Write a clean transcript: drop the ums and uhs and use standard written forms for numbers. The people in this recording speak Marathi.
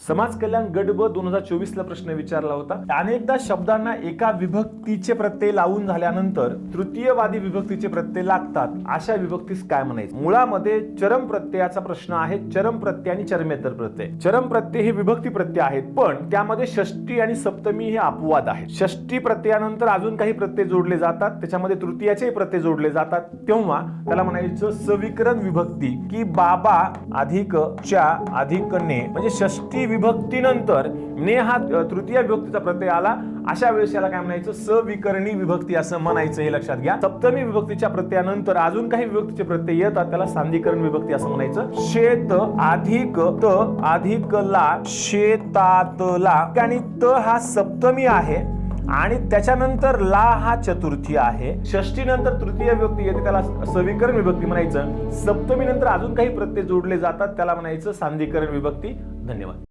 समाज कल्याण गट ब 2024 ला प्रश्न विचारला होता। अनेकदा शब्दांना एका विभक्तीचे प्रत्यय लावून झाल्यानंतर तृतीयवादी विभक्तीचे प्रत्यय लागतात, अशा विभक्तीस काय म्हणायचं? मुळामध्ये चरम प्रत्ययाचा प्रश्न आहे। चरम प्रत्यय आणि चरमेतर प्रत्यय। चरम प्रत्यय हे विभक्ती प्रत्यय आहेत, पण त्यामध्ये षष्टी आणि सप्तमी हे अपवाद आहेत। षष्टी प्रत्ययानंतर अजून काही प्रत्यय जोडले जातात, त्याच्यामध्ये तृतीयाचे प्रत्यय जोडले जातात, तेव्हा त्याला म्हणायचं सविकरण विभक्ती, की बाबा अधिक च्या अधिक ने, म्हणजे षष्टी विभक्तीनंतर ने हा तृतीय विभक्तीचा प्रत्यय आला, अशा वेळेस याला काय म्हणायचं? सविकरणी विभक्ती असं म्हणायचं, हे लक्षात घ्या। सप्तमी विभक्तीच्या प्रत्ययानंतर अजून काही विभक्तीचे प्रत्यय येतात, त्याला सांधिकरण विभक्ती असं म्हणायचं। शेत अधिक त अधिक ला शेतातला, आणि त हा सप्तमी आहे आणि त्याच्यानंतर ला हा चतुर्थी आहे। षष्टी नंतर तृतीय विभक्ती येते, त्याला सविकरण विभक्ती म्हणायचं। सप्तमी नंतर अजून काही प्रत्यय जोडले जातात, त्याला म्हणायचं सांधिकरण विभक्ती। धन्यवाद।